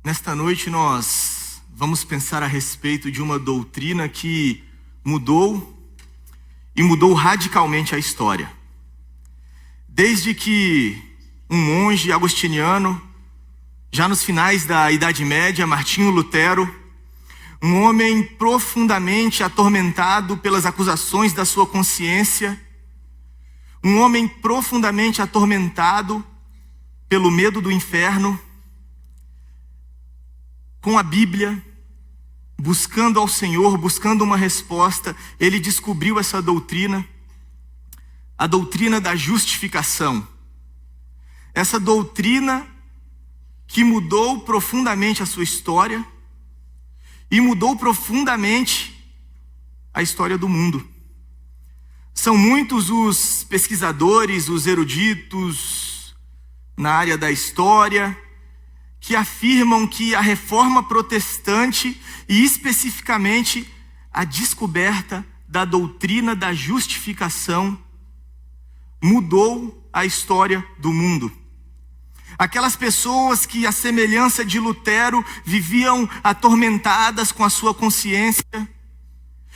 Nesta noite nós vamos pensar a respeito de uma doutrina que mudou radicalmente a história. Desde que um monge agostiniano, já nos finais da Idade Média, Martinho Lutero, um homem profundamente atormentado pelas acusações da sua consciência, um homem profundamente atormentado pelo medo do inferno, com a Bíblia, buscando ao Senhor, buscando uma resposta, ele descobriu essa doutrina, a doutrina da justificação. Essa doutrina que mudou profundamente a sua história e mudou profundamente a história do mundo. São muitos os pesquisadores, os eruditos na área da história, que afirmam que a reforma protestante e especificamente a descoberta da doutrina da justificação mudou a história do mundo. Aquelas pessoas que, à semelhança de Lutero, viviam atormentadas com a sua consciência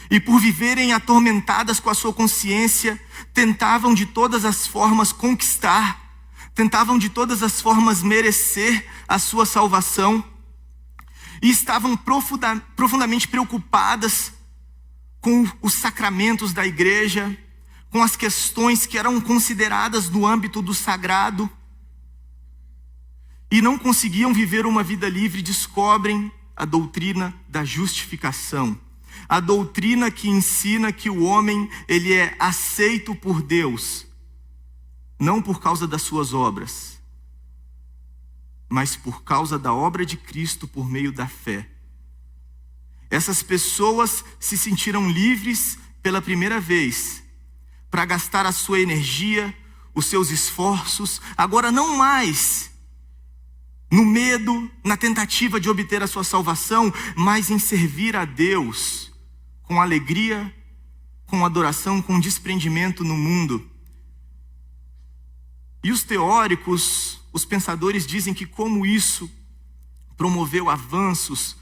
e, por viverem atormentadas com a sua consciência, tentavam de todas as formas conquistar, tentavam de todas as formas merecer a sua salvação e estavam profundamente preocupadas com os sacramentos da igreja, com as questões que eram consideradas no âmbito do sagrado, e não conseguiam viver uma vida livre. Descobrem a doutrina da justificação, a doutrina que ensina que o homem ele é aceito por Deus, não por causa das suas obras, mas por causa da obra de Cristo por meio da fé. Essas pessoas se sentiram livres pela primeira vez para gastar a sua energia, os seus esforços, agora não mais no medo, na tentativa de obter a sua salvação, mas em servir a Deus com alegria, com adoração, com desprendimento no mundo. E os teóricos, os pensadores dizem que como isso promoveu avanços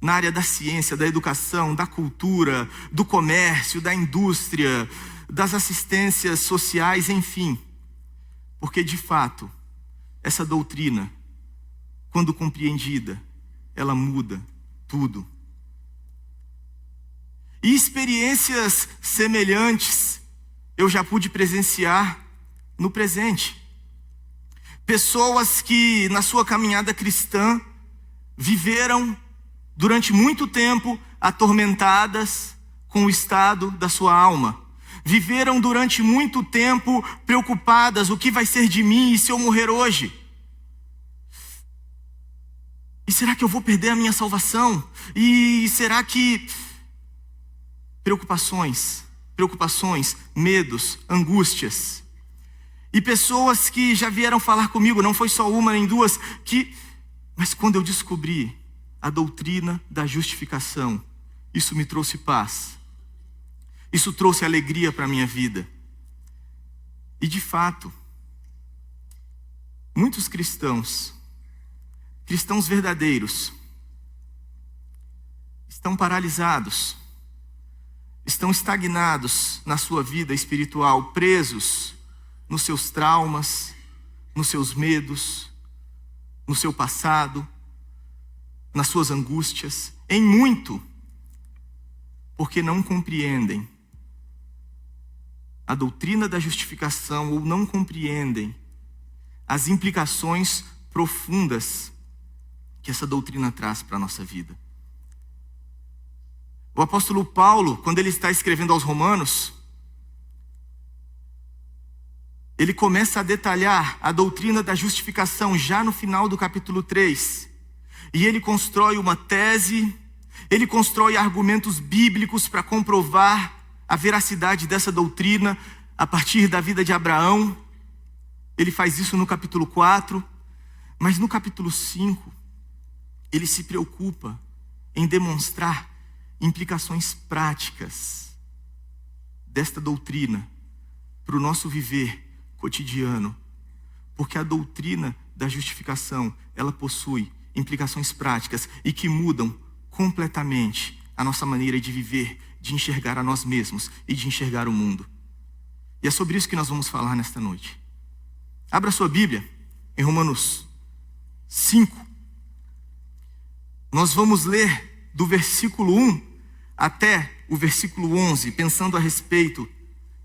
na área da ciência, da educação, da cultura, do comércio, da indústria, das assistências sociais, enfim. Porque de fato, essa doutrina, quando compreendida, ela muda tudo. E experiências semelhantes eu já pude presenciar no presente. Pessoas que na sua caminhada cristã viveram durante muito tempo atormentadas com o estado da sua alma. Viveram durante muito tempo preocupadas: o que vai ser de mim e se eu morrer hoje? E será que eu vou perder a minha salvação? E será que... Preocupações, medos, angústias. E pessoas que já vieram falar comigo, não foi só uma nem duas, mas quando eu descobri a doutrina da justificação, isso me trouxe paz. Isso trouxe alegria para a minha vida. E de fato, muitos cristãos verdadeiros, estão paralisados, estão estagnados na sua vida espiritual, presos nos seus traumas, nos seus medos, no seu passado, nas suas angústias, em muito, porque não compreendem a doutrina da justificação ou não compreendem as implicações profundas que essa doutrina traz para a nossa vida. O apóstolo Paulo, quando ele está escrevendo aos Romanos, ele começa a detalhar a doutrina da justificação já no final do capítulo 3. E ele constrói uma tese, ele constrói argumentos bíblicos para comprovar a veracidade dessa doutrina a partir da vida de Abraão. Ele faz isso no capítulo 4, mas no capítulo 5, ele se preocupa em demonstrar implicações práticas desta doutrina para o nosso viver cotidiano, porque a doutrina da justificação, ela possui implicações práticas e que mudam completamente a nossa maneira de viver, de enxergar a nós mesmos e de enxergar o mundo. E é sobre isso que nós vamos falar nesta noite. Abra sua Bíblia em Romanos 5. Nós vamos ler do versículo 1 até o versículo 11, pensando a respeito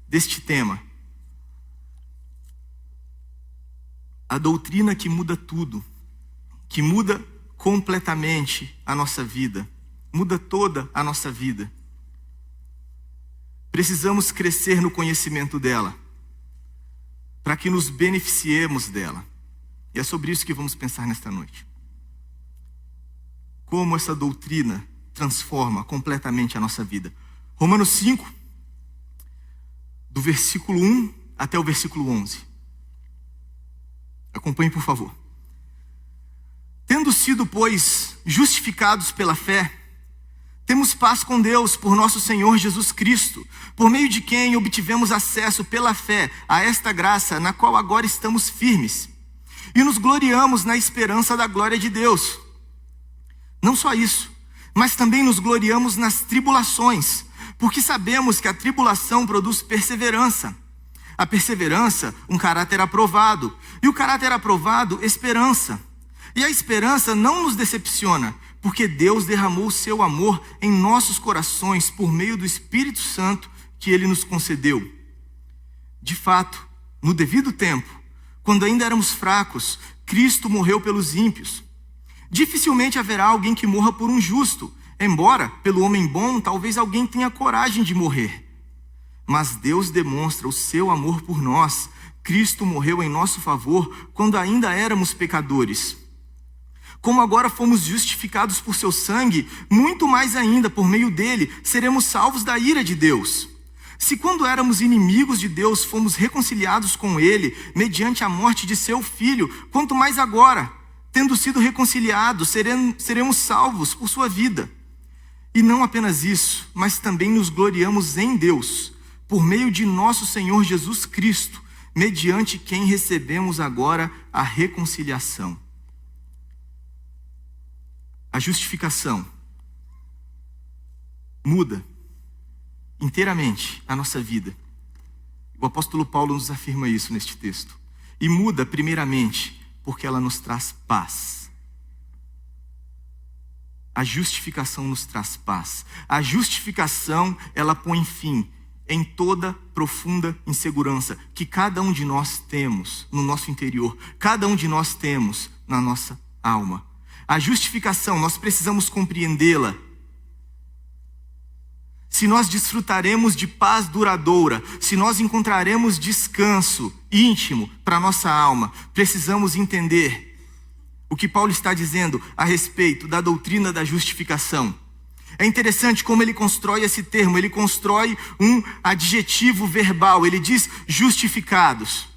deste tema. A doutrina que muda tudo, que muda completamente a nossa vida, muda toda a nossa vida. Precisamos crescer no conhecimento dela, para que nos beneficiemos dela. E é sobre isso que vamos pensar nesta noite. Como essa doutrina transforma completamente a nossa vida. Romanos 5, do versículo 1 até o versículo 11. Acompanhe, por favor. Tendo sido, pois, justificados pela fé, temos paz com Deus por nosso Senhor Jesus Cristo, por meio de quem obtivemos acesso pela fé a esta graça na qual agora estamos firmes, e nos gloriamos na esperança da glória de Deus. Não só isso, mas também nos gloriamos nas tribulações, porque sabemos que a tribulação produz perseverança. A perseverança, um caráter aprovado, e o caráter aprovado, esperança. E a esperança não nos decepciona, porque Deus derramou o seu amor em nossos corações por meio do Espírito Santo que Ele nos concedeu. De fato, no devido tempo, quando ainda éramos fracos, Cristo morreu pelos ímpios. Dificilmente haverá alguém que morra por um justo, embora, pelo homem bom, talvez alguém tenha coragem de morrer. Mas Deus demonstra o seu amor por nós. Cristo morreu em nosso favor quando ainda éramos pecadores. Como agora fomos justificados por seu sangue, muito mais ainda, por meio dele, seremos salvos da ira de Deus. Se quando éramos inimigos de Deus, fomos reconciliados com ele, mediante a morte de seu Filho, quanto mais agora, tendo sido reconciliados, seremos salvos por sua vida. E não apenas isso, mas também nos gloriamos em Deus, por meio de nosso Senhor Jesus Cristo, mediante quem recebemos agora a reconciliação. A justificação muda inteiramente a nossa vida. O apóstolo Paulo nos afirma isso neste texto. E muda primeiramente porque ela nos traz paz. A justificação nos traz paz. A justificação, ela põe fim em toda profunda insegurança que cada um de nós temos no nosso interior, cada um de nós temos na nossa alma. A justificação, nós precisamos compreendê-la. Se nós desfrutaremos de paz duradoura, se nós encontraremos descanso íntimo para a nossa alma, precisamos entender o que Paulo está dizendo a respeito da doutrina da justificação. É interessante como ele constrói esse termo, ele constrói um adjetivo verbal, ele diz justificados.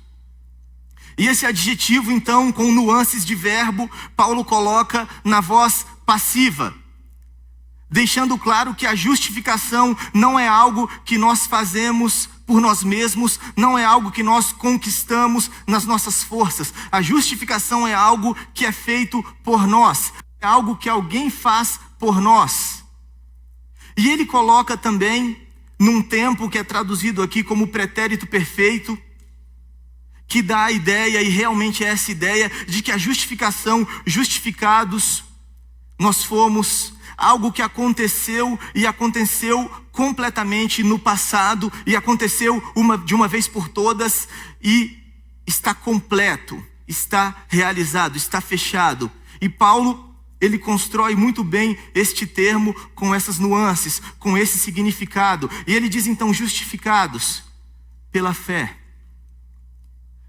E esse adjetivo, então, com nuances de verbo, Paulo coloca na voz passiva, deixando claro que a justificação não é algo que nós fazemos por nós mesmos, não é algo que nós conquistamos nas nossas forças. A justificação é algo que é feito por nós, é algo que alguém faz por nós. E ele coloca também, num tempo que é traduzido aqui como pretérito perfeito, que dá a ideia, e realmente é essa ideia, de que a justificação, justificados, nós fomos algo que aconteceu, e aconteceu completamente no passado, e aconteceu de uma vez por todas, e está completo, está realizado, está fechado. E Paulo, ele constrói muito bem este termo com essas nuances, com esse significado. E ele diz então, justificados pela fé.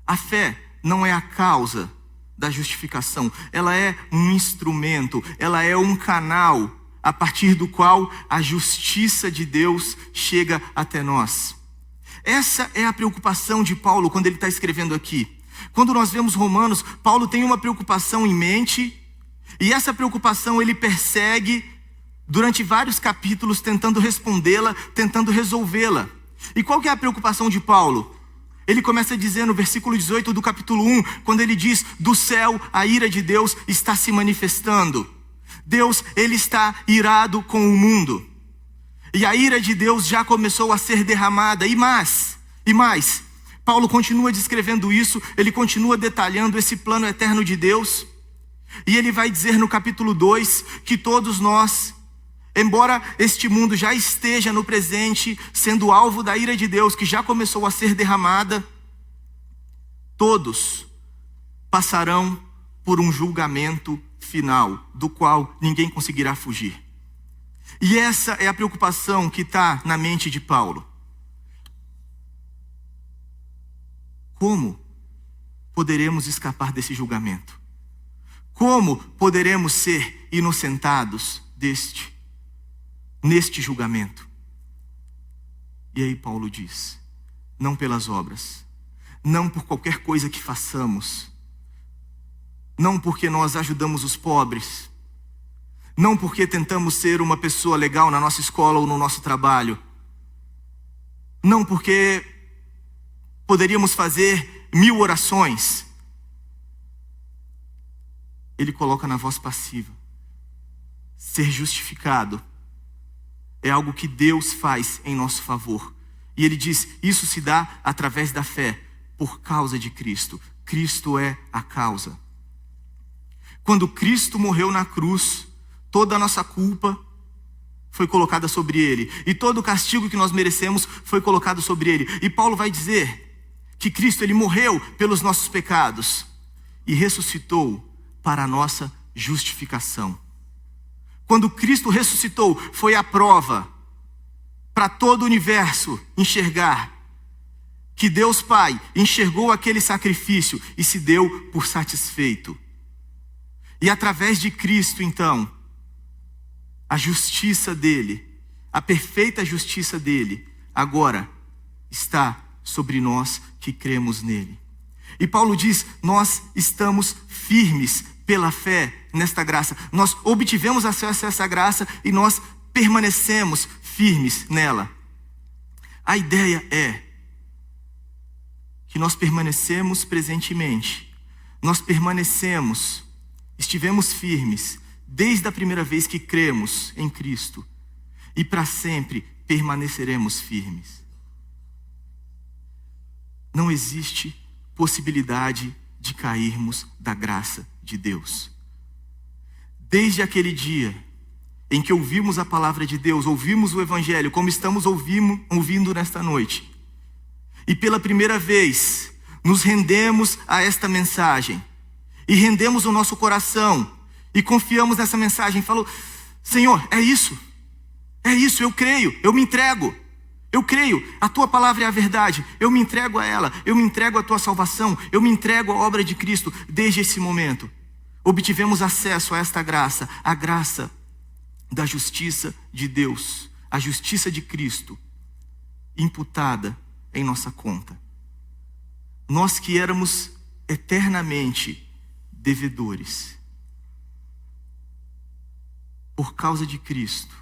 A fé não é a causa da justificação, ela é um instrumento, ela é um canal a partir do qual a justiça de Deus chega até nós. Essa é a preocupação de Paulo quando ele está escrevendo aqui. Quando nós vemos Romanos, Paulo tem uma preocupação em mente, e essa preocupação ele persegue durante vários capítulos, tentando respondê-la, tentando resolvê-la. E qual que é a preocupação de Paulo? Ele começa a dizer no versículo 18 do capítulo 1, quando ele diz: do céu a ira de Deus está se manifestando. Deus, ele está irado com o mundo. E a ira de Deus já começou a ser derramada. E mais. Paulo continua descrevendo isso, ele continua detalhando esse plano eterno de Deus. E ele vai dizer no capítulo 2 que todos nós, embora este mundo já esteja no presente, sendo alvo da ira de Deus, que já começou a ser derramada, todos passarão por um julgamento final, do qual ninguém conseguirá fugir. E essa é a preocupação que está na mente de Paulo. Como poderemos escapar desse julgamento? Como poderemos ser inocentados neste julgamento? E aí Paulo diz: não pelas obras, não por qualquer coisa que façamos, não porque nós ajudamos os pobres, não porque tentamos ser uma pessoa legal na nossa escola ou no nosso trabalho, não porque poderíamos fazer 1000 orações. Ele coloca na voz passiva. Ser justificado é algo que Deus faz em nosso favor. E ele diz: isso se dá através da fé, por causa de Cristo. Cristo é a causa. Quando Cristo morreu na cruz, toda a nossa culpa foi colocada sobre ele. E todo o castigo que nós merecemos foi colocado sobre ele. E Paulo vai dizer que Cristo, ele morreu pelos nossos pecados e ressuscitou para a nossa justificação. Quando Cristo ressuscitou, foi a prova para todo o universo enxergar que Deus Pai enxergou aquele sacrifício e se deu por satisfeito. E através de Cristo, então, a justiça dele, a perfeita justiça dele, agora está sobre nós que cremos nele. E Paulo diz: nós estamos firmes pela fé nesta graça. Nós obtivemos acesso a essa graça e nós permanecemos firmes nela. A ideia é que nós permanecemos presentemente. Nós estivemos firmes desde a primeira vez que cremos em Cristo. E para sempre permaneceremos firmes. Não existe possibilidade de cairmos da graça de Deus. Desde aquele dia em que ouvimos a palavra de Deus, ouvimos o Evangelho, como estamos ouvindo nesta noite, e pela primeira vez nos rendemos a esta mensagem, e rendemos o nosso coração, e confiamos nessa mensagem, falou: Senhor, é isso, eu creio, eu me entrego. Eu creio, a tua palavra é a verdade, eu me entrego a ela, eu me entrego à tua salvação, eu me entrego à obra de Cristo. Desde esse momento, obtivemos acesso a esta graça, a graça da justiça de Deus, a justiça de Cristo, imputada em nossa conta. Nós que éramos eternamente devedores, por causa de Cristo,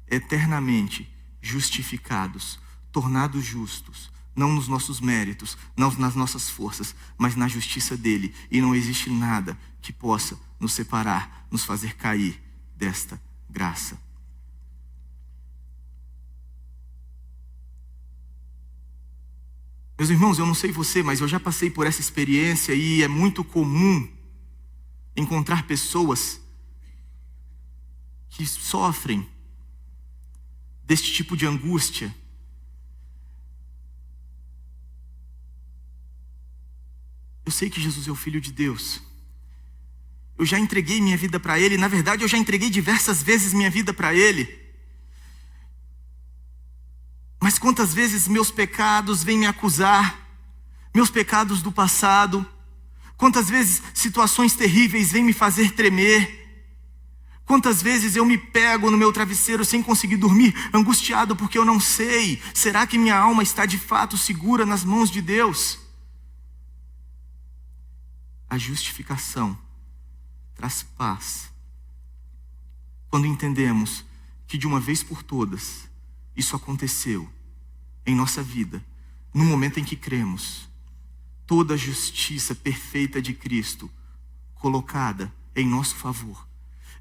eternamente justificados, tornados justos, não nos nossos méritos, não nas nossas forças, mas na justiça dele. E não existe nada que possa nos separar, nos fazer cair desta graça. Meus irmãos, eu não sei você, mas eu já passei por essa experiência e é muito comum encontrar pessoas que sofrem deste tipo de angústia. Eu sei que Jesus é o Filho de Deus. Eu já entreguei minha vida para Ele. Na verdade, eu já entreguei diversas vezes minha vida para Ele. Mas quantas vezes meus pecados vêm me acusar, meus pecados do passado, quantas vezes situações terríveis vêm me fazer tremer, quantas vezes eu me pego no meu travesseiro sem conseguir dormir, angustiado porque eu não sei, será que minha alma está de fato segura nas mãos de Deus? A justificação traz paz quando entendemos que de uma vez por todas isso aconteceu em nossa vida, no momento em que cremos, toda a justiça perfeita de Cristo colocada em nosso favor,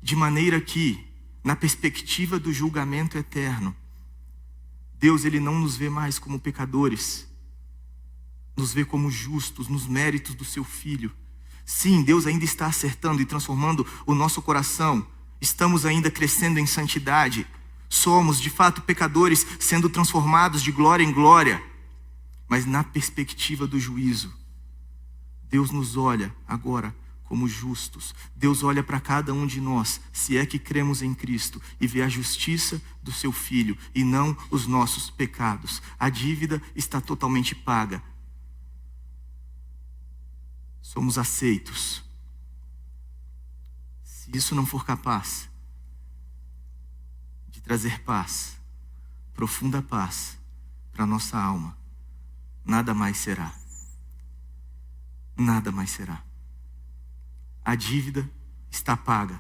de maneira que, na perspectiva do julgamento eterno, Deus ele não nos vê mais como pecadores, nos vê como justos nos méritos do seu Filho. Sim, Deus ainda está acertando e transformando o nosso coração. Estamos ainda crescendo em santidade. Somos, de fato, pecadores sendo transformados de glória em glória. Mas na perspectiva do juízo, Deus nos olha agora como justos. Deus olha para cada um de nós, se é que cremos em Cristo, e vê a justiça do seu Filho e não os nossos pecados. A dívida está totalmente paga. Somos aceitos. Se isso não for capaz de trazer paz, profunda paz para a nossa alma, nada mais será. Nada mais será. A dívida está paga,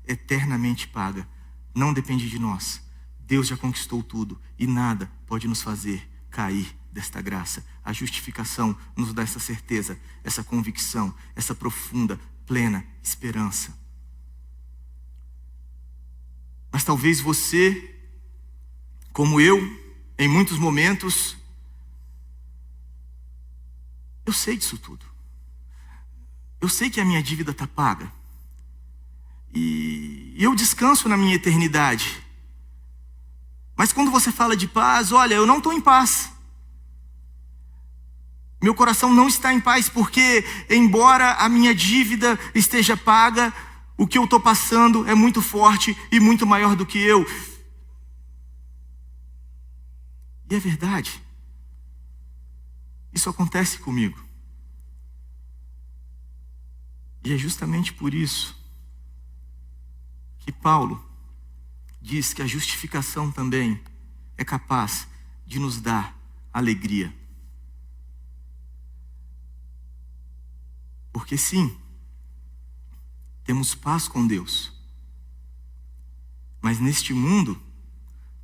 eternamente paga. Não depende de nós. Deus já conquistou tudo e nada pode nos fazer cair desta graça. A justificação nos dá essa certeza, essa convicção, essa profunda, plena esperança. Mas talvez você, como eu, em muitos momentos, eu sei disso tudo. Eu sei que a minha dívida está paga. E eu descanso na minha eternidade. Mas quando você fala de paz, olha, eu não estou em paz. Meu coração não está em paz, porque embora a minha dívida esteja paga, o que eu estou passando é muito forte e muito maior do que eu. E é verdade. Isso acontece comigo. E é justamente por isso que Paulo diz que a justificação também é capaz de nos dar alegria. Porque sim, temos paz com Deus. Mas neste mundo,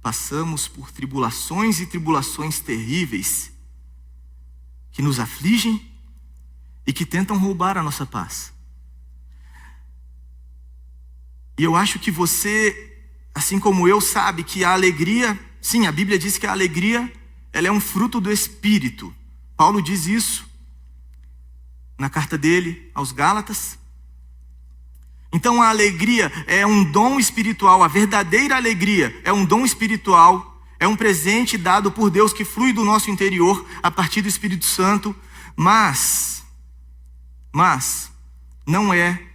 passamos por tribulações e tribulações terríveis que nos afligem e que tentam roubar a nossa paz. E eu acho que você, assim como eu, sabe que a alegria, sim, a Bíblia diz que a alegria, ela é um fruto do Espírito. Paulo diz isso na carta dele aos Gálatas. Então a alegria é um dom espiritual, a verdadeira alegria é um dom espiritual, é um presente dado por Deus que flui do nosso interior a partir do Espírito Santo, mas não é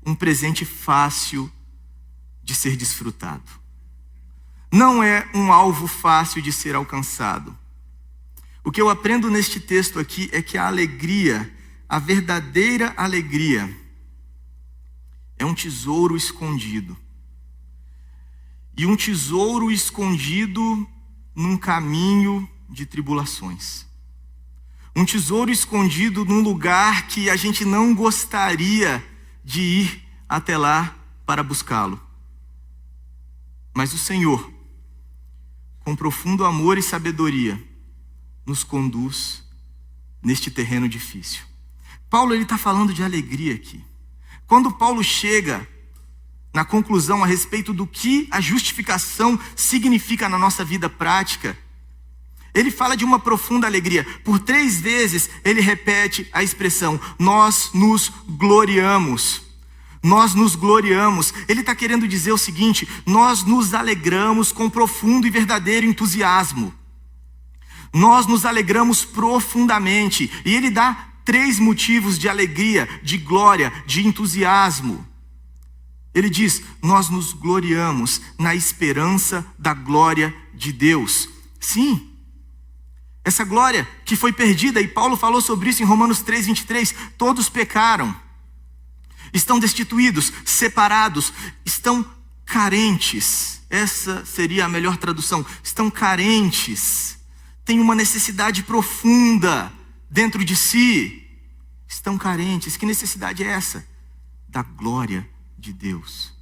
um presente fácil de ser desfrutado. Não é um alvo fácil de ser alcançado. O que eu aprendo neste texto aqui é que a alegria, a verdadeira alegria, é um tesouro escondido. E um tesouro escondido num caminho de tribulações. Um tesouro escondido num lugar que a gente não gostaria de ir até lá para buscá-lo. Mas o Senhor, com profundo amor e sabedoria, nos conduz neste terreno difícil. Paulo está falando de alegria aqui. Quando Paulo chega na conclusão a respeito do que a justificação significa na nossa vida prática, ele fala de uma profunda alegria. Por 3 vezes ele repete a expressão, nós nos gloriamos. Nós nos gloriamos. Ele está querendo dizer o seguinte, nós nos alegramos com profundo e verdadeiro entusiasmo. Nós nos alegramos profundamente. E ele dá 3 motivos de alegria, de glória, de entusiasmo. Ele diz, nós nos gloriamos na esperança da glória de Deus. Sim, essa glória que foi perdida, e Paulo falou sobre isso em Romanos 3:23, todos pecaram. Estão destituídos, separados, estão carentes. Essa seria a melhor tradução. Estão carentes. Têm uma necessidade profunda dentro de si. Estão carentes. Que necessidade é essa? Da glória de Deus.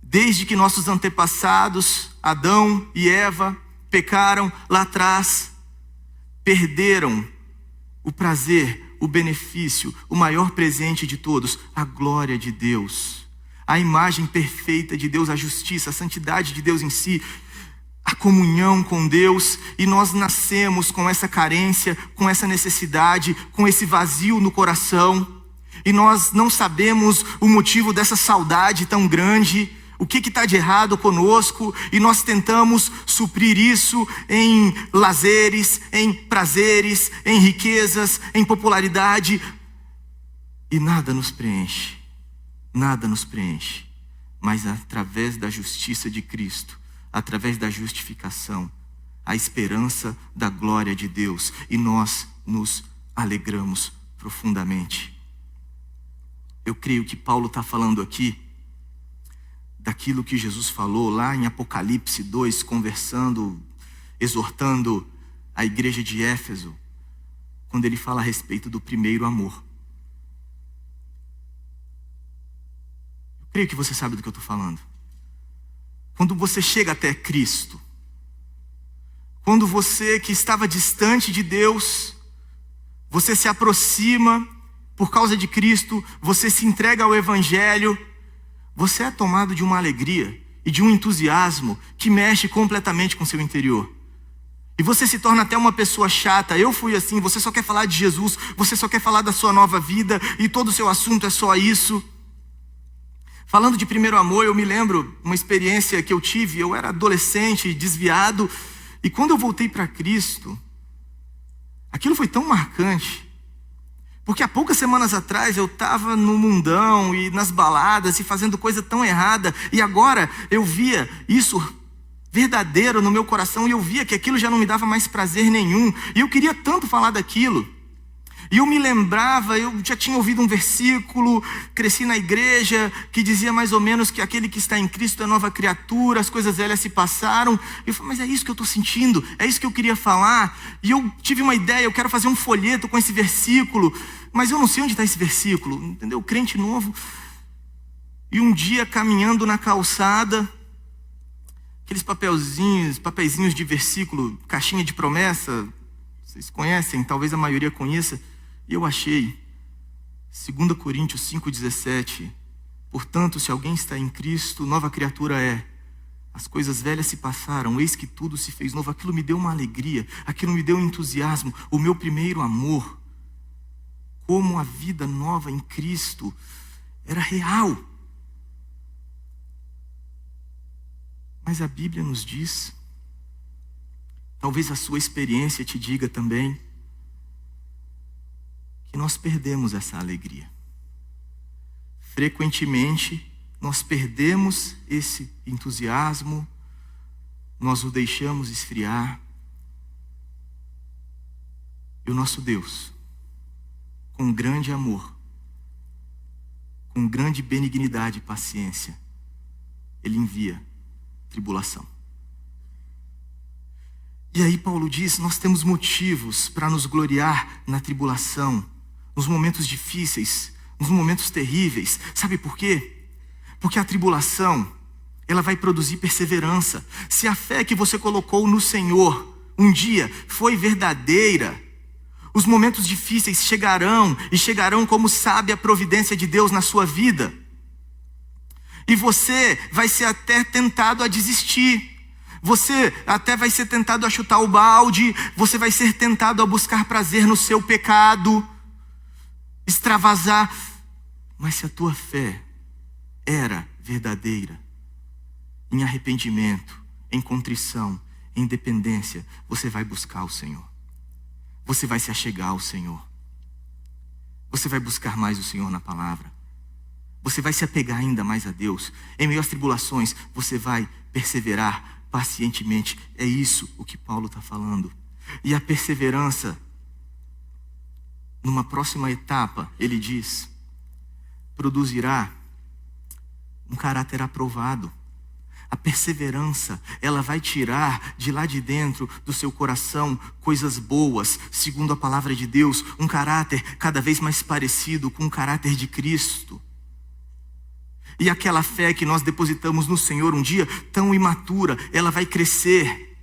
Desde que nossos antepassados, Adão e Eva, pecaram lá atrás, perderam o prazer, o benefício, o maior presente de todos, a glória de Deus, a imagem perfeita de Deus, a justiça, a santidade de Deus em si, a comunhão com Deus, e nós nascemos com essa carência, com essa necessidade, com esse vazio no coração, e nós não sabemos o motivo dessa saudade tão grande, o que está de errado conosco, e nós tentamos suprir isso em lazeres, em prazeres, em riquezas, em popularidade, e nada nos preenche, mas através da justiça de Cristo, através da justificação, a esperança da glória de Deus, e nós nos alegramos profundamente. Eu creio que Paulo está falando aqui daquilo que Jesus falou lá em Apocalipse 2, conversando, exortando a igreja de Éfeso, quando ele fala a respeito do primeiro amor. Eu creio que você sabe do que eu estou falando. Quando você chega até Cristo, quando você que estava distante de Deus, você se aproxima por causa de Cristo, você se entrega ao Evangelho, você é tomado de uma alegria e de um entusiasmo que mexe completamente com seu interior. E você se torna até uma pessoa chata. Eu fui assim, você só quer falar de Jesus, você só quer falar da sua nova vida, e todo o seu assunto é só isso. Falando de primeiro amor, eu me lembro uma experiência que eu tive. Eu era adolescente, desviado, e quando eu voltei para Cristo, aquilo foi tão marcante, porque há poucas semanas atrás eu estava no mundão e nas baladas e fazendo coisa tão errada, e agora eu via isso verdadeiro no meu coração, e eu via que aquilo já não me dava mais prazer nenhum, e eu queria tanto falar daquilo. E eu me lembrava, eu já tinha ouvido um versículo, cresci na igreja, que dizia mais ou menos que aquele que está em Cristo é nova criatura, as coisas velhas se passaram. E eu falei, mas é isso que eu estou sentindo, é isso que eu queria falar. E eu tive uma ideia, eu quero fazer um folheto com esse versículo, mas eu não sei onde está esse versículo, entendeu? Crente novo. E um dia, caminhando na calçada, aqueles papeizinhos de versículo, caixinha de promessa, vocês conhecem, talvez a maioria conheça, e eu achei 2 Coríntios 5,17, portanto, se alguém está em Cristo, nova criatura é. As coisas velhas se passaram, eis que tudo se fez novo. Aquilo me deu uma alegria, aquilo me deu um entusiasmo, o meu primeiro amor. Como a vida nova em Cristo era real. Mas a Bíblia nos diz, talvez a sua experiência te diga também, que nós perdemos essa alegria. Frequentemente, nós perdemos esse entusiasmo, nós o deixamos esfriar. E o nosso Deus, com grande amor, com grande benignidade e paciência, Ele envia tribulação. E aí Paulo diz, nós temos motivos para nos gloriar na tribulação, nos momentos difíceis, nos momentos terríveis. Sabe por quê? Porque a tribulação, ela vai produzir perseverança. Se a fé que você colocou no Senhor um dia foi verdadeira, os momentos difíceis chegarão, e chegarão como sabe a providência de Deus na sua vida. E você vai ser até tentado a desistir. Você até vai ser tentado a chutar o balde. Você vai ser tentado a buscar prazer no seu pecado, extravasar. Mas se a tua fé era verdadeira, em arrependimento, em contrição, em dependência, você vai buscar o Senhor. Você vai se achegar ao Senhor. Você vai buscar mais o Senhor na palavra. Você vai se apegar ainda mais a Deus. Em meio às tribulações, você vai perseverar pacientemente. É isso o que Paulo está falando. E a perseverança, numa próxima etapa, ele diz, produzirá um caráter aprovado. A perseverança, ela vai tirar de lá de dentro do seu coração coisas boas, segundo a palavra de Deus, um caráter cada vez mais parecido com o caráter de Cristo. E aquela fé que nós depositamos no Senhor um dia, tão imatura, ela vai crescer.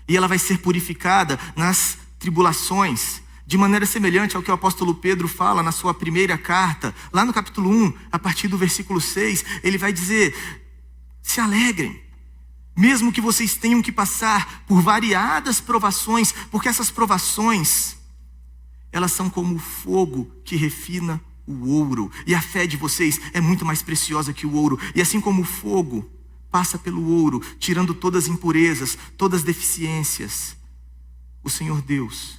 E ela vai ser purificada nas tribulações, de maneira semelhante ao que o apóstolo Pedro fala na sua primeira carta, lá no capítulo 1, a partir do versículo 6, ele vai dizer: se alegrem, mesmo que vocês tenham que passar por variadas provações, porque essas provações, elas são como o fogo que refina o ouro, e a fé de vocês é muito mais preciosa que o ouro, e assim como o fogo passa pelo ouro, tirando todas as impurezas, todas as deficiências, o Senhor Deus,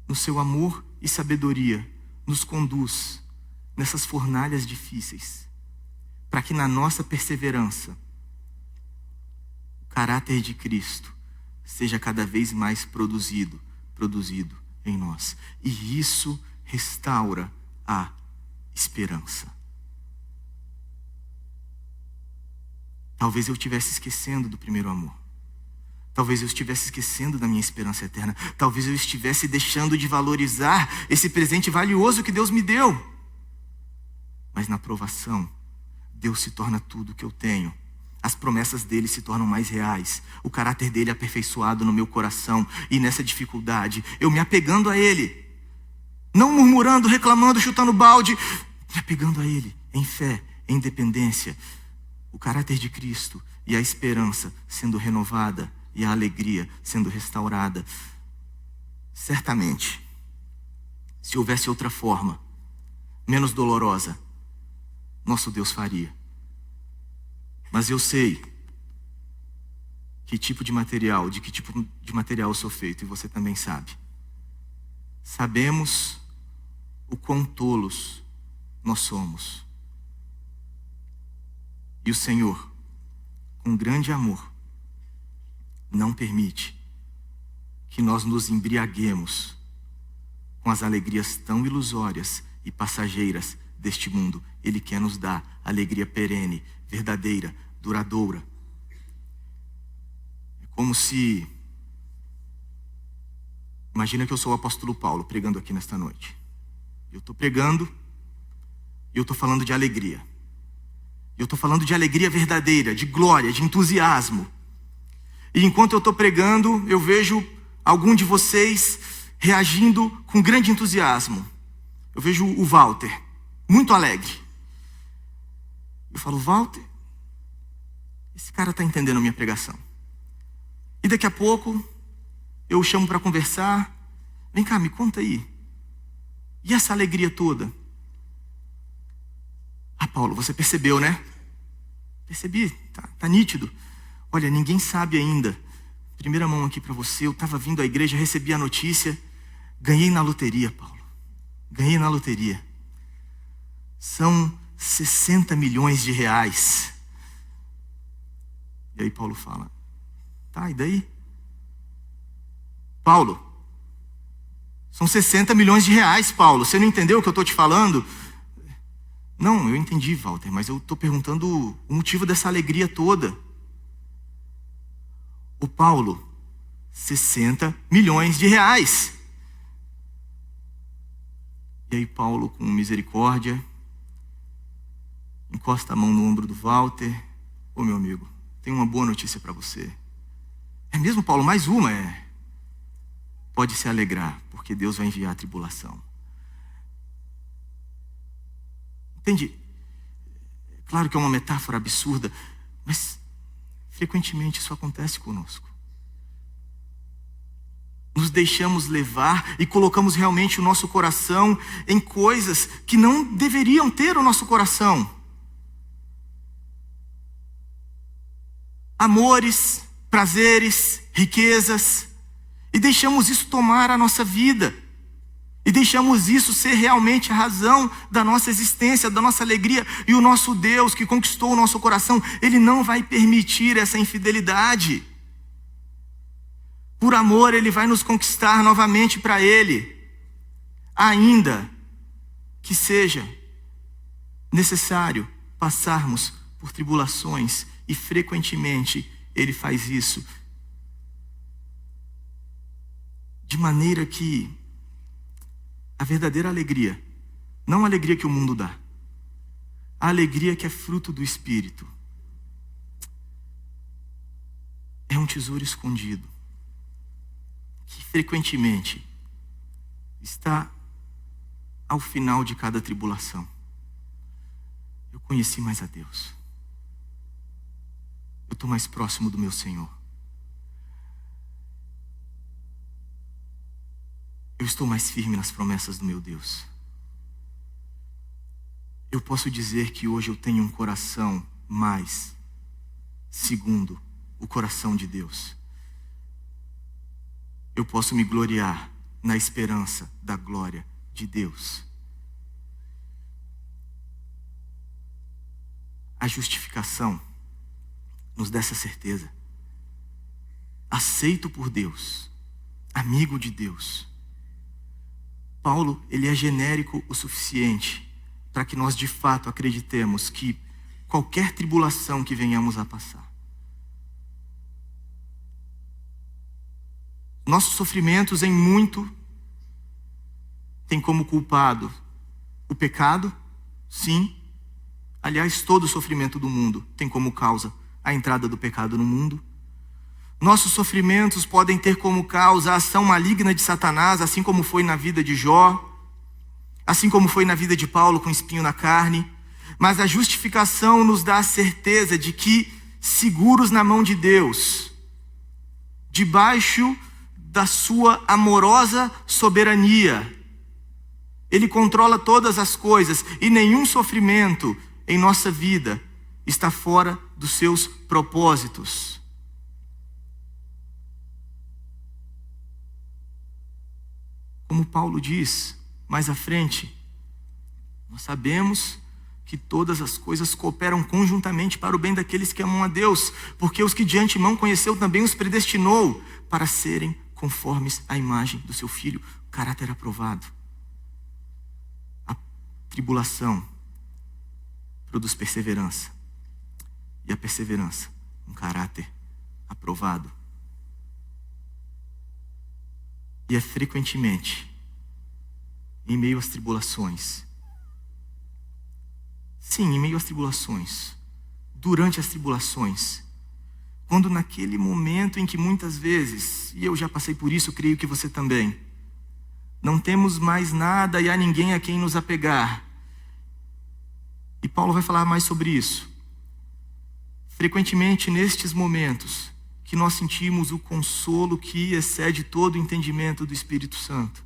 no seu amor e sabedoria, nos conduz nessas fornalhas difíceis, para que na nossa perseverança, o caráter de Cristo seja cada vez mais produzido em nós. E isso restaura a esperança. Talvez eu estivesse esquecendo do primeiro amor. Talvez eu estivesse esquecendo da minha esperança eterna. Talvez eu estivesse deixando de valorizar esse presente valioso que Deus me deu. Mas na provação, Deus se torna tudo o que eu tenho. As promessas dele se tornam mais reais. O caráter dele é aperfeiçoado no meu coração. E nessa dificuldade, eu me apegando a ele. Não murmurando, reclamando, chutando balde. Me apegando a ele, em fé, em dependência. O caráter de Cristo e a esperança sendo renovada. E a alegria sendo restaurada. Certamente, se houvesse outra forma, menos dolorosa, nosso Deus faria. Mas eu sei de que tipo de material eu sou feito, e você também sabe. Sabemos o quão tolos nós somos. E o Senhor, com grande amor, não permite que nós nos embriaguemos com as alegrias tão ilusórias e passageiras deste mundo. Ele quer nos dar alegria perene, verdadeira, duradoura. É como se... Imagina que eu sou o apóstolo Paulo pregando aqui nesta noite. Eu estou pregando e eu estou falando de alegria. Eu estou falando de alegria verdadeira, de glória, de entusiasmo. E enquanto eu estou pregando, eu vejo algum de vocês reagindo com grande entusiasmo. Eu vejo o Walter, muito alegre. Eu falo: Walter, esse cara está entendendo a minha pregação. E daqui a pouco, eu o chamo para conversar. Vem cá, me conta aí. E essa alegria toda? Ah, Paulo, você percebeu, né? Percebi, tá nítido. Olha, ninguém sabe ainda. Primeira mão aqui para você. Eu estava vindo à igreja, recebi a notícia. Ganhei na loteria, Paulo. Ganhei na loteria. São 60 milhões de reais. E aí Paulo fala: tá, e daí? Paulo, são 60 milhões de reais, Paulo. Você não entendeu o que eu estou te falando? Não, eu entendi, Walter, mas eu estou perguntando o motivo dessa alegria toda. O Paulo, 60 milhões de reais. E aí Paulo, com misericórdia, encosta a mão no ombro do Walter. Ô, meu amigo, tenho uma boa notícia para você. É mesmo, Paulo? Mais uma? Pode se alegrar, porque Deus vai enviar a tribulação. Entende? Claro que é uma metáfora absurda, mas frequentemente isso acontece conosco. Nos deixamos levar e colocamos realmente o nosso coração em coisas que não deveriam ter o nosso coração. Amores, prazeres, riquezas. E deixamos isso tomar a nossa vida. E deixamos isso ser realmente a razão da nossa existência, da nossa alegria. E o nosso Deus que conquistou o nosso coração, Ele não vai permitir essa infidelidade. Por amor, Ele vai nos conquistar novamente para Ele. Ainda que seja necessário passarmos por tribulações. E frequentemente Ele faz isso. De maneira que a verdadeira alegria, não a alegria que o mundo dá, a alegria que é fruto do Espírito, é um tesouro escondido, que frequentemente está ao final de cada tribulação. Eu conheci mais a Deus. Eu estou mais próximo do meu Senhor. Eu estou mais firme nas promessas do meu Deus. Eu posso dizer que hoje eu tenho um coração mais segundo o coração de Deus. Eu posso me gloriar na esperança da glória de Deus. A justificação nos dá essa certeza. Aceito por Deus, amigo de Deus. Paulo, ele é genérico o suficiente para que nós de fato acreditemos que qualquer tribulação que venhamos a passar, nossos sofrimentos em muito tem como culpado o pecado, sim. Aliás, todo o sofrimento do mundo tem como causa a entrada do pecado no mundo. Nossos sofrimentos podem ter como causa a ação maligna de Satanás, assim como foi na vida de Jó, assim como foi na vida de Paulo com espinho na carne. Mas a justificação nos dá a certeza de que, seguros na mão de Deus, debaixo da sua amorosa soberania, Ele controla todas as coisas e nenhum sofrimento em nossa vida está fora dos seus propósitos. Como Paulo diz mais à frente, nós sabemos que todas as coisas cooperam conjuntamente para o bem daqueles que amam a Deus, porque os que de antemão conheceu também os predestinou para serem conformes à imagem do seu Filho, caráter aprovado. A tribulação produz perseverança, e a perseverança, um caráter aprovado. E é frequentemente em meio às tribulações, sim, em meio às tribulações, durante as tribulações, quando naquele momento em que muitas vezes, e eu já passei por isso, creio que você também, não temos mais nada e há ninguém a quem nos apegar. E Paulo vai falar mais sobre isso. Frequentemente nestes momentos que nós sentimos o consolo que excede todo o entendimento do Espírito Santo.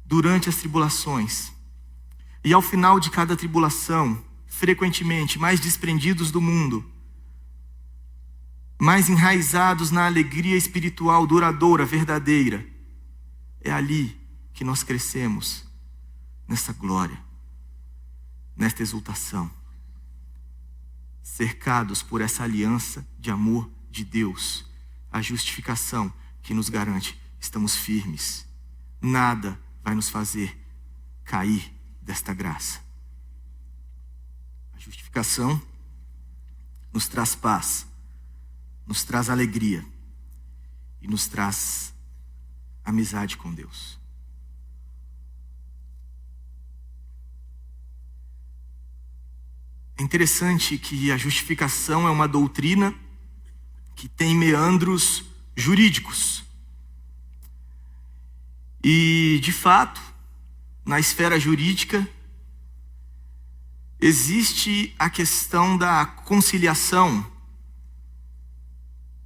Durante as tribulações. E ao final de cada tribulação, frequentemente mais desprendidos do mundo, mais enraizados na alegria espiritual duradoura, verdadeira, é ali que nós crescemos nessa glória, nesta exultação, cercados por essa aliança de amor de Deus, a justificação que nos garante, estamos firmes, nada vai nos fazer cair desta graça. A justificação nos traz paz, nos traz alegria e nos traz amizade com Deus. É interessante que a justificação é uma doutrina que tem meandros jurídicos. E, de fato, na esfera jurídica, existe a questão da conciliação.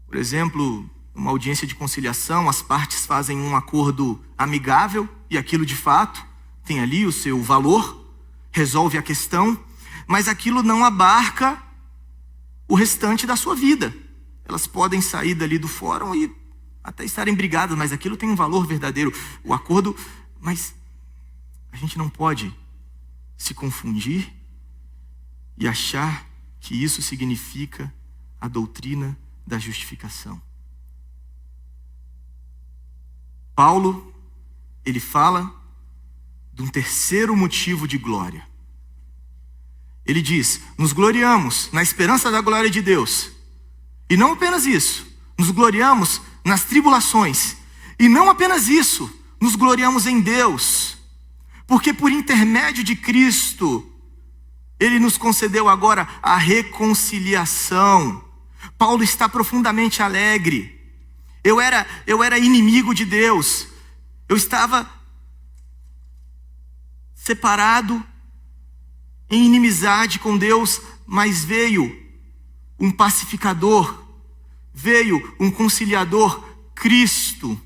Por exemplo, numa audiência de conciliação, as partes fazem um acordo amigável e aquilo, de fato, tem ali o seu valor, resolve a questão, mas aquilo não abarca o restante da sua vida. Elas podem sair dali do fórum e até estarem brigadas, mas aquilo tem um valor verdadeiro, o acordo. Mas a gente não pode se confundir e achar que isso significa a doutrina da justificação. Paulo, ele fala de um terceiro motivo de glória. Ele diz: nos gloriamos na esperança da glória de Deus. E não apenas isso, nos gloriamos nas tribulações. E não apenas isso, nos gloriamos em Deus. Porque por intermédio de Cristo, Ele nos concedeu agora a reconciliação. Paulo está profundamente alegre. Eu era inimigo de Deus. Eu estava separado em inimizade com Deus, mas veio um pacificador, veio um conciliador, Cristo.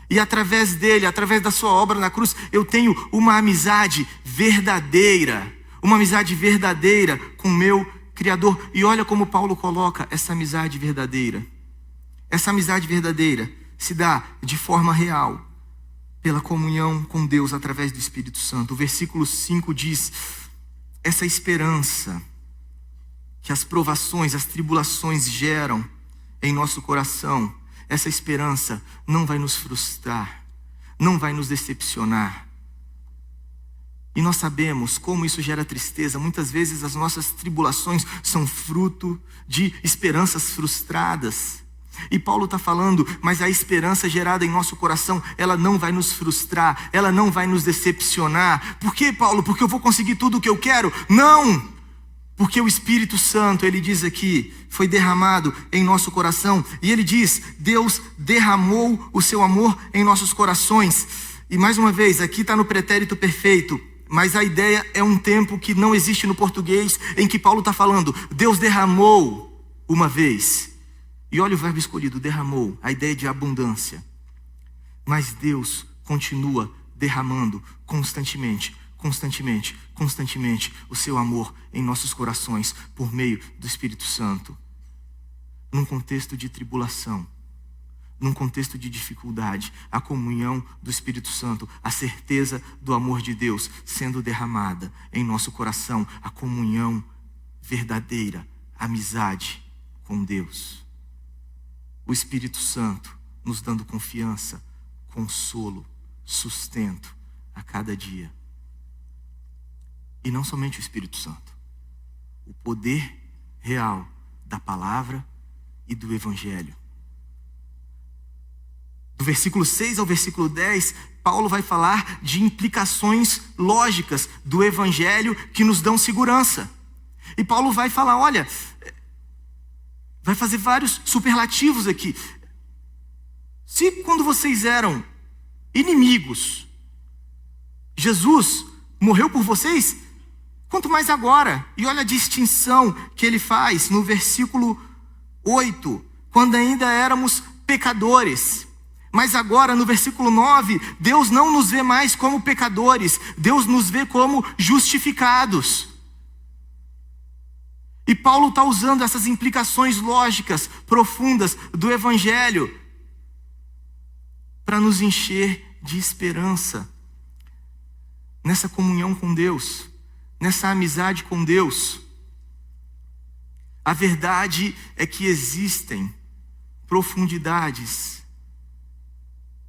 E através dele, através da sua obra na cruz, eu tenho uma amizade verdadeira com o meu Criador. E olha como Paulo coloca essa amizade verdadeira. Essa amizade verdadeira se dá de forma real, pela comunhão com Deus através do Espírito Santo. O versículo 5 diz: essa esperança que as provações, as tribulações geram em nosso coração, essa esperança não vai nos frustrar, não vai nos decepcionar. E nós sabemos como isso gera tristeza. Muitas vezes as nossas tribulações são fruto de esperanças frustradas. E Paulo está falando, mas a esperança gerada em nosso coração, ela não vai nos frustrar, ela não vai nos decepcionar. Por quê, Paulo? Porque eu vou conseguir tudo o que eu quero? Não! Porque o Espírito Santo, ele diz aqui, foi derramado em nosso coração. E ele diz, Deus derramou o seu amor em nossos corações. E mais uma vez, aqui está no pretérito perfeito. Mas a ideia é um tempo que não existe no português, em que Paulo está falando, Deus derramou uma vez. E olha o verbo escolhido, derramou, a ideia de abundância. Mas Deus continua derramando constantemente o seu amor em nossos corações por meio do Espírito Santo. Num contexto de tribulação, num contexto de dificuldade, a comunhão do Espírito Santo, a certeza do amor de Deus sendo derramada em nosso coração, a comunhão verdadeira, amizade com Deus. O Espírito Santo nos dando confiança, consolo, sustento a cada dia. E não somente o Espírito Santo, o poder real da palavra e do Evangelho. Do versículo 6 ao versículo 10, Paulo vai falar de implicações lógicas do Evangelho que nos dão segurança. E Paulo vai falar, olha, vai fazer vários superlativos aqui. Se quando vocês eram inimigos, Jesus morreu por vocês, quanto mais agora. E olha a distinção que ele faz no versículo 8, quando ainda éramos pecadores. Mas agora no versículo 9, Deus não nos vê mais como pecadores, Deus nos vê como justificados. E Paulo está usando essas implicações lógicas, profundas do Evangelho, para nos encher de esperança, nessa comunhão com Deus, nessa amizade com Deus. A verdade é que existem profundidades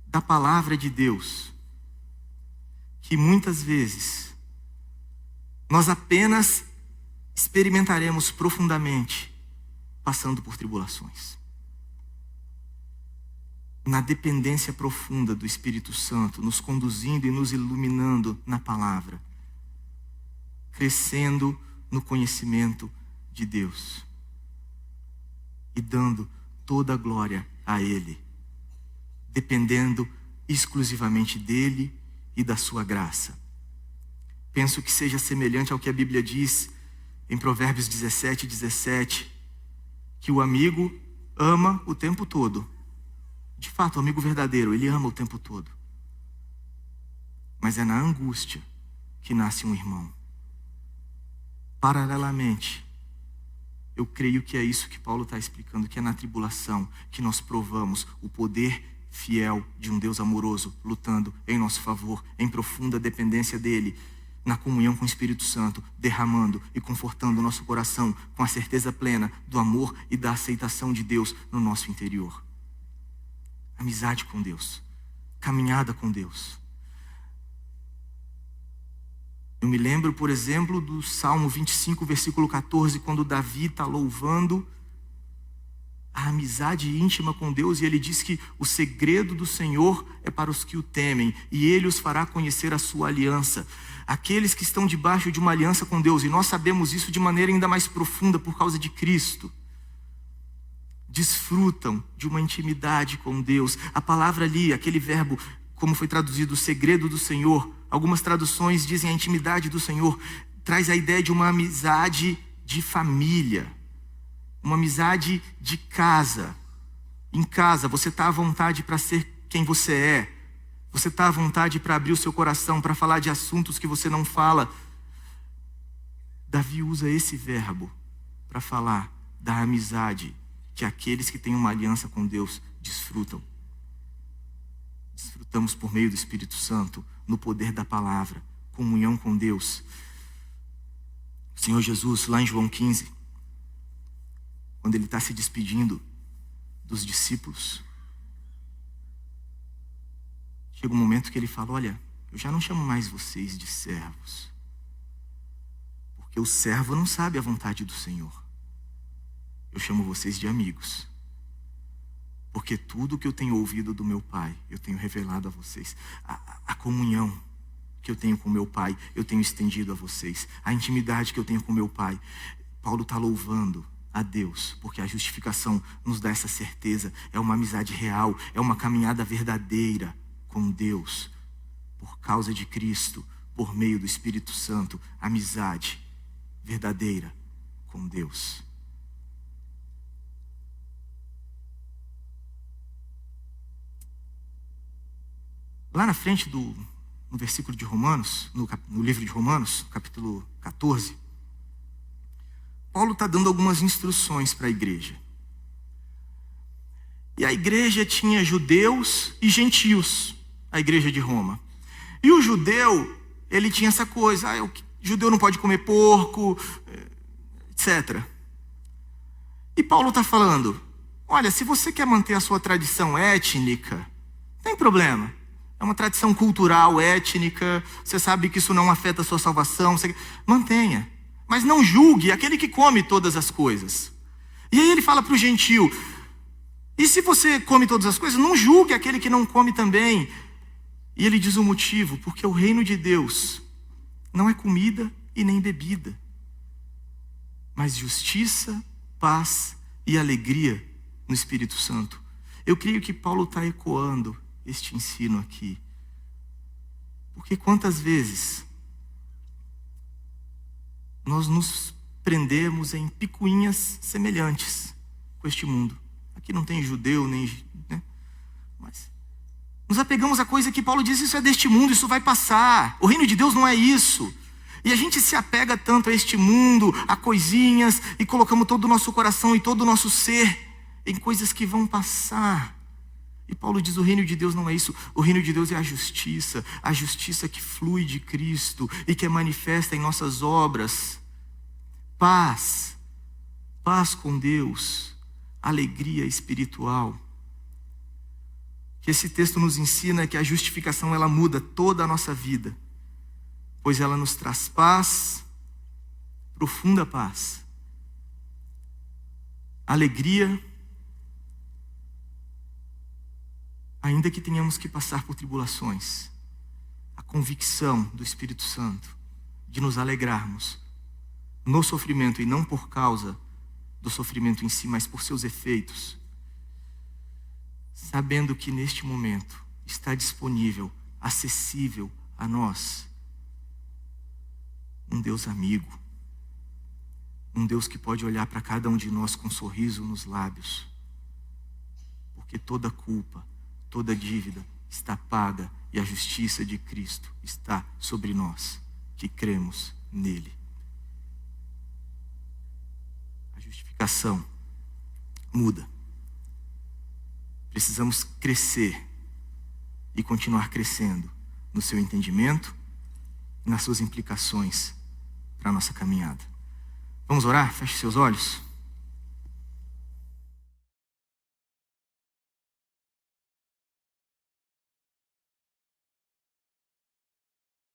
da palavra de Deus que muitas vezes nós apenas experimentaremos profundamente passando por tribulações. Na dependência profunda do Espírito Santo, nos conduzindo e nos iluminando na palavra, crescendo no conhecimento de Deus e dando toda a glória a Ele, dependendo exclusivamente dEle e da sua graça. Penso que seja semelhante ao que a Bíblia diz em Provérbios 17:17, que o amigo ama o tempo todo. De fato, o amigo verdadeiro, ele ama o tempo todo. Mas é na angústia que nasce um irmão. Paralelamente, eu creio que é isso que Paulo está explicando, que é na tribulação que nós provamos o poder fiel de um Deus amoroso, lutando em nosso favor, em profunda dependência dEle, na comunhão com o Espírito Santo, derramando e confortando o nosso coração com a certeza plena do amor e da aceitação de Deus no nosso interior. Amizade com Deus, caminhada com Deus. Eu me lembro, por exemplo, do Salmo 25, versículo 14, quando Davi está louvando a amizade íntima com Deus, e ele diz que o segredo do Senhor é para os que o temem, e Ele os fará conhecer a sua aliança. Aqueles que estão debaixo de uma aliança com Deus, e nós sabemos isso de maneira ainda mais profunda por causa de Cristo. desfrutam de uma intimidade com Deus. A palavra ali, aquele verbo, como foi traduzido, o segredo do Senhor, algumas traduções dizem a intimidade do Senhor, traz a ideia de uma amizade de família, uma amizade de casa. Em casa, você está à vontade para ser quem você é. Você está à vontade para abrir o seu coração, para falar de assuntos que você não fala. Davi usa esse verbo para falar da amizade que aqueles que têm uma aliança com Deus desfrutam. Desfrutamos por meio do Espírito Santo, no poder da palavra, comunhão com Deus. O Senhor Jesus, lá em João 15, quando ele está se despedindo dos discípulos, chega um momento que ele fala: olha, eu já não chamo mais vocês de servos, porque o servo não sabe a vontade do Senhor. Eu chamo vocês de amigos, porque tudo que eu tenho ouvido do meu Pai, eu tenho revelado a vocês. A comunhão que eu tenho com meu Pai, eu tenho estendido a vocês. A intimidade que eu tenho com meu Pai. Paulo está louvando a Deus, porque a justificação nos dá essa certeza. É uma amizade real, é uma caminhada verdadeira com Deus, por causa de Cristo, por meio do Espírito Santo. Amizade verdadeira com Deus. Lá na frente no versículo de Romanos, no livro de Romanos, capítulo 14, Paulo está dando algumas instruções para a igreja. E a igreja tinha judeus e gentios, a igreja de Roma. E o judeu, ele tinha essa coisa: o judeu não pode comer porco, etc. E Paulo está falando: olha, se você quer manter a sua tradição étnica, não tem problema. É uma tradição cultural, étnica, você sabe que isso não afeta a sua salvação, mantenha. Mas não julgue aquele que come todas as coisas. E aí ele fala para o gentio: e se você come todas as coisas, não julgue aquele que não come também. E ele diz o motivo: porque o reino de Deus não é comida e nem bebida, mas justiça, paz e alegria no Espírito Santo. Eu creio que Paulo está ecoando este ensino aqui, porque quantas vezes nós nos prendemos em picuinhas semelhantes com este mundo. Aqui não tem judeu, nem, né? Mas nos apegamos a coisa que Paulo diz: isso é deste mundo, isso vai passar. O reino de Deus não é isso. E a gente se apega tanto a este mundo, a coisinhas, e colocamos todo o nosso coração e todo o nosso ser em coisas que vão passar. E Paulo diz: o reino de Deus não é isso. O reino de Deus é a justiça que flui de Cristo e que é manifesta em nossas obras. Paz com Deus, alegria espiritual. Que esse texto nos ensina que a justificação, ela muda toda a nossa vida, pois ela nos traz paz, profunda paz, alegria, ainda que tenhamos que passar por tribulações, a convicção do Espírito Santo de nos alegrarmos no sofrimento, e não por causa do sofrimento em si, mas por seus efeitos, sabendo que neste momento está disponível, acessível a nós, um Deus amigo, um Deus que pode olhar para cada um de nós com um sorriso nos lábios, porque toda culpa, toda dívida está paga e a justiça de Cristo está sobre nós que cremos nele. A justificação muda. Precisamos crescer e continuar crescendo no seu entendimento e nas suas implicações para a nossa caminhada. Vamos orar? Feche seus olhos.